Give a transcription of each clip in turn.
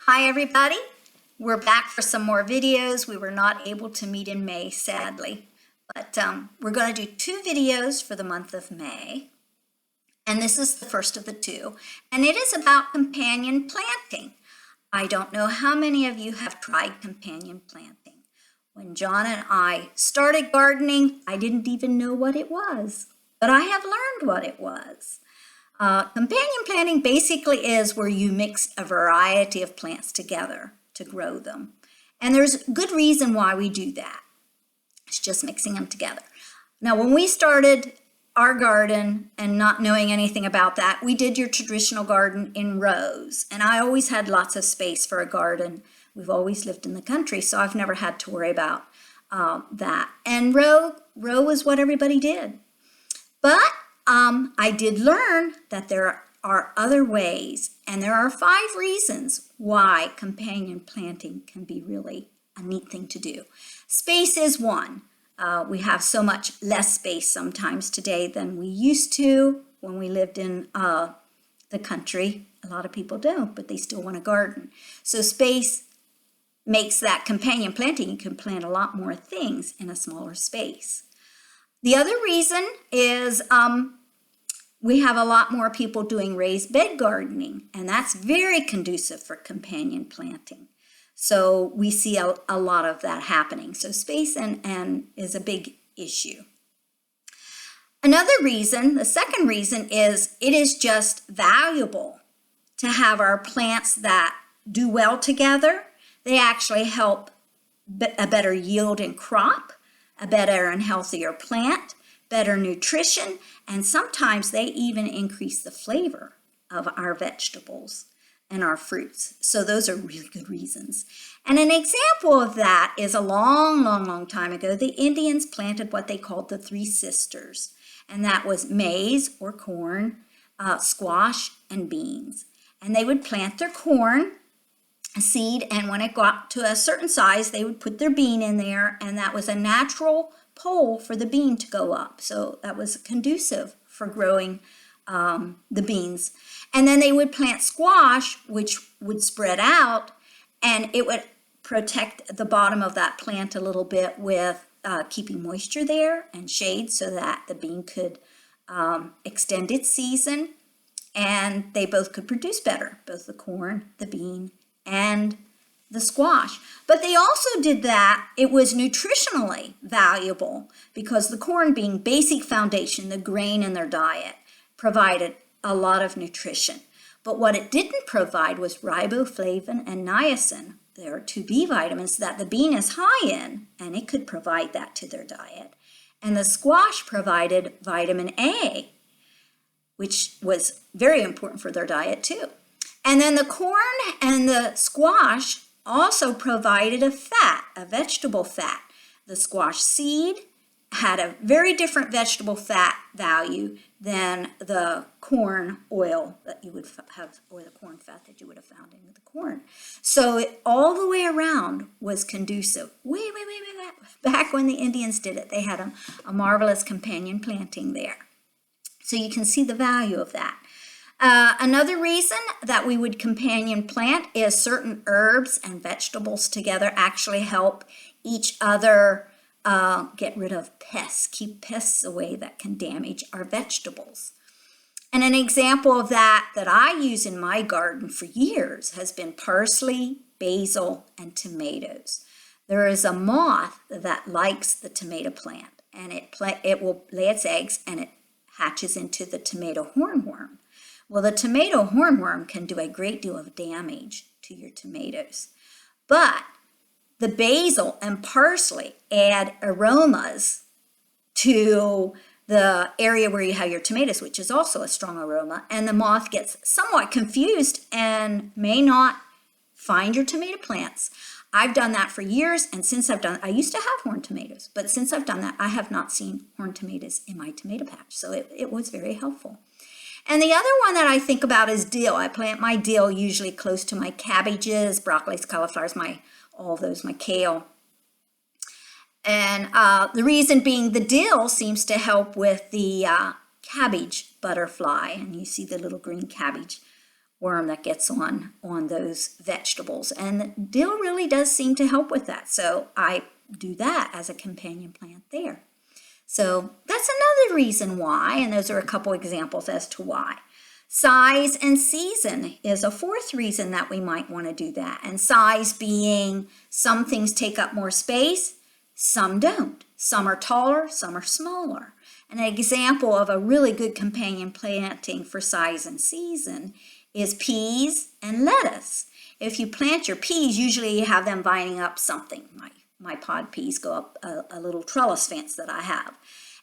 Hi everybody, we're back for some more videos. We were not able to meet in May, sadly, but we're going to do 2 videos for the month of May, and this is the first of the 2, and it is about companion planting. I don't know how many of you have tried companion planting. When John and I started gardening, I didn't even know what it was, but I have learned what it was. Companion planting basically is where you mix a variety of plants together to grow them. And there's good reason why we do that. It's just mixing them together. Now, when we started our garden and not knowing anything about that, we did your traditional garden in rows. And I always had lots of space for a garden. We've always lived in the country, so I've never had to worry about that. And row was what everybody did. But I did learn that there are other ways, and there are 5 reasons why companion planting can be really a neat thing to do. Space is one. We have so much less space sometimes today than we used to when we lived in the country. A lot of people don't, but they still want to garden. So space makes that companion planting. You can plant a lot more things in a smaller space. The other reason is we have a lot more people doing raised bed gardening, and that's very conducive for companion planting. So we see a lot of that happening. So space and is a big issue. Another reason, the second reason, is it is just valuable to have our plants that do well together. They actually help a better yield and crop, a better and healthier plant, better nutrition, and sometimes they even increase the flavor of our vegetables and our fruits. So those are really good reasons. And an example of that is a long time ago, the Indians planted what they called the 3 sisters, and that was maize or corn, squash, and beans. And they would plant their corn seed, and when it got to a certain size, they would put their bean in there, and that was a natural pole for the bean to go up. So that was conducive for growing the beans. And then they would plant squash, which would spread out, and it would protect the bottom of that plant a little bit with keeping moisture there and shade so that the bean could extend its season, and they both could produce better, both the corn, the bean, and the squash. But they also did that, it was nutritionally valuable because the corn, being basic foundation, the grain in their diet, provided a lot of nutrition. But what it didn't provide was riboflavin and niacin. There are 2 B vitamins that the bean is high in, and it could provide that to their diet. And the squash provided vitamin A, which was very important for their diet too. And then the corn and the squash also provided a fat, a vegetable fat. The squash seed had a very different vegetable fat value than the corn oil that you would have, or the corn fat that you would have found in the corn. So it all the way around was conducive. Way back when the Indians did it, they had a marvelous companion planting there. So you can see the value of that. Another reason that we would companion plant is certain herbs and vegetables together actually help each other get rid of pests, keep pests away that can damage our vegetables. And an example of that I use in my garden for years has been parsley, basil, and tomatoes. There is a moth that likes the tomato plant, and it will lay its eggs and it hatches into the tomato hornworm. Well, the tomato hornworm can do a great deal of damage to your tomatoes. But the basil and parsley add aromas to the area where you have your tomatoes, which is also a strong aroma, and the moth gets somewhat confused and may not find your tomato plants. I've done that for years, and since I used to have horned tomatoes, but since I've done that, I have not seen horned tomatoes in my tomato patch, so it was very helpful. And the other one that I think about is dill. I plant my dill usually close to my cabbages, broccolis, cauliflowers, my kale. And the reason being, the dill seems to help with the cabbage butterfly. And you see the little green cabbage worm that gets on those vegetables. And dill really does seem to help with that. So I do that as a companion plant there. So that's another reason why, and those are a couple examples as to why. Size and season is a fourth reason that we might want to do that. And size being some things take up more space, some don't. Some are taller, some are smaller. An example of a really good companion planting for size and season is peas and lettuce. If you plant your peas, usually you have them binding up something. My pod peas go up a little trellis fence that I have.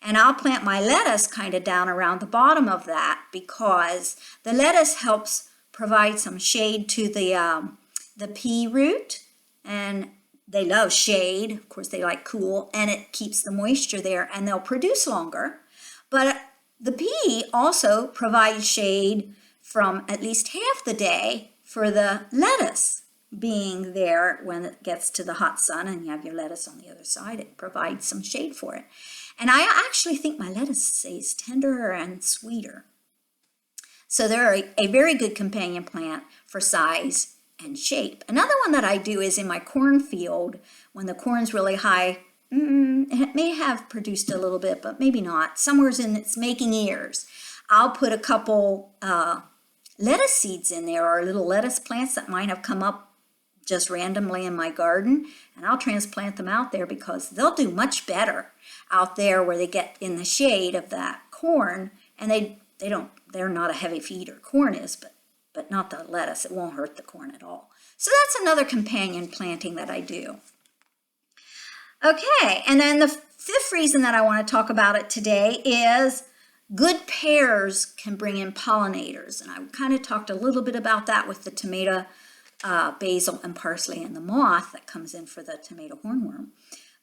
And I'll plant my lettuce kind of down around the bottom of that because the lettuce helps provide some shade to the pea root, and they love shade. Of course, they like cool, and it keeps the moisture there, and they'll produce longer. But the pea also provides shade from at least half the day for the lettuce being there when it gets to the hot sun, and you have your lettuce on the other side. It provides some shade for it. And I actually think my lettuce stays tenderer and sweeter. So they're a very good companion plant for size and shape. Another one that I do is in my cornfield, when the corn's really high, it may have produced a little bit, but maybe not. Somewhere's in its making ears. I'll put a couple lettuce seeds in there, or little lettuce plants that might have come up just randomly in my garden, and I'll transplant them out there because they'll do much better out there where they get in the shade of that corn, and they're not a heavy feeder. Corn is, but not the lettuce. It won't hurt the corn at all. So that's another companion planting that I do. Okay, and then the fifth reason that I want to talk about it today is good pairs can bring in pollinators, and I kind of talked a little bit about that with the tomato, basil, and parsley, and the moth that comes in for the tomato hornworm.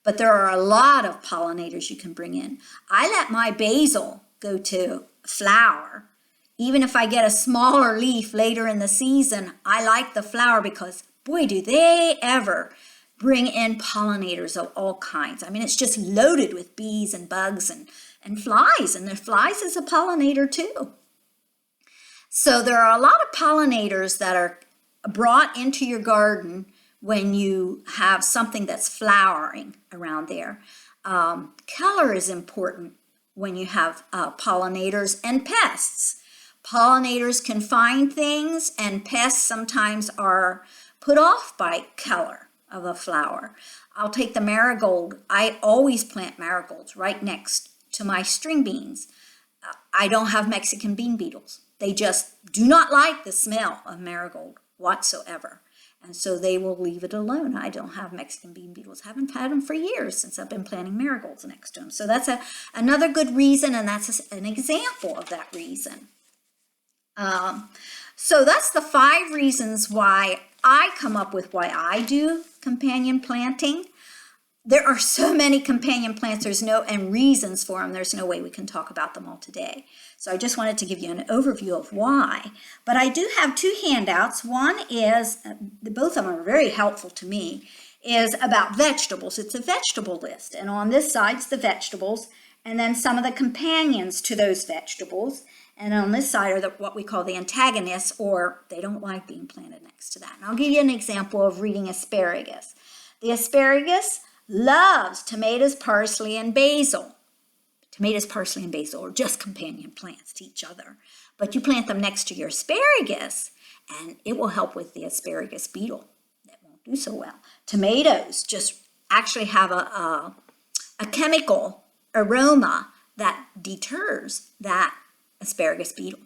But there are a lot of pollinators you can bring in. I let my basil go to flower. Even if I get a smaller leaf later in the season, I like the flower because, boy, do they ever bring in pollinators of all kinds. I mean, it's just loaded with bees and bugs and flies, and the flies is a pollinator too. So there are a lot of pollinators that are brought into your garden when you have something that's flowering around there. Color is important when you have pollinators and pests. Pollinators can find things, and pests sometimes are put off by color of a flower. I'll take the marigold. I always plant marigolds right next to my string beans. I don't have Mexican bean beetles. They just do not like the smell of marigold whatsoever. And so they will leave it alone. I don't have Mexican bean beetles. Haven't had them for years since I've been planting marigolds next to them. So that's another good reason, and that's an example of that reason. So that's the 5 reasons why I come up with why I do companion planting. There are so many companion plants, and reasons for them. There's no way we can talk about them all today. So I just wanted to give you an overview of why. But I do have 2 handouts. One is, both of them are very helpful to me, is about vegetables. It's a vegetable list. And on this side's the vegetables, and then some of the companions to those vegetables. And on this side are what we call the antagonists, or they don't like being planted next to that. And I'll give you an example of reading asparagus. The asparagus loves tomatoes, parsley, and basil. Tomatoes, parsley, and basil are just companion plants to each other. But you plant them next to your asparagus, and it will help with the asparagus beetle. That won't do so well. Tomatoes just actually have a chemical aroma that deters that asparagus beetle.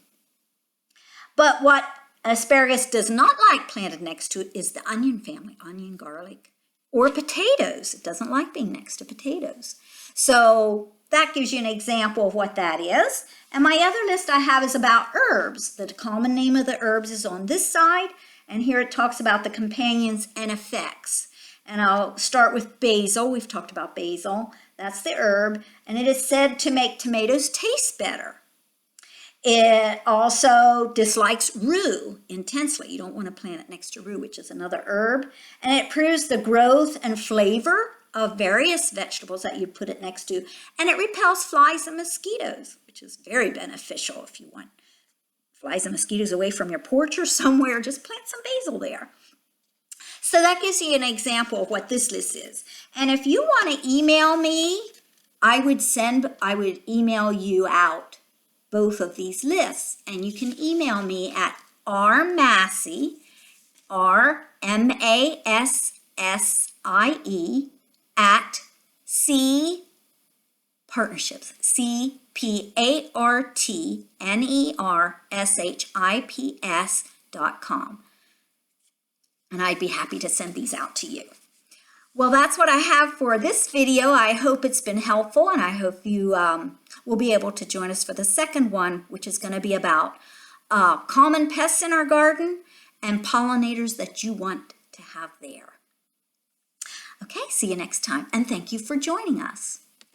But what asparagus does not like planted next to it is the onion family, onion, garlic, or potatoes. It doesn't like being next to potatoes. So that gives you an example of what that is. And my other list I have is about herbs. The common name of the herbs is on this side, and here it talks about the companions and effects. And I'll start with basil. We've talked about basil. That's the herb, and it is said to make tomatoes taste better. It also dislikes rue intensely. You don't want to plant it next to rue, which is another herb. And it improves the growth and flavor of various vegetables that you put it next to. And it repels flies and mosquitoes, which is very beneficial if you want flies and mosquitoes away from your porch or somewhere, just plant some basil there. So that gives you an example of what this list is. And if you want to email me, I would email you out both of these lists. And you can email me at rmassie, RMASSIE, at Partnerships, CPartnerships.com. And I'd be happy to send these out to you. Well, that's what I have for this video. I hope it's been helpful, and I hope you will be able to join us for the second one, which is going to be about common pests in our garden and pollinators that you want to have there. Okay, see you next time, and thank you for joining us.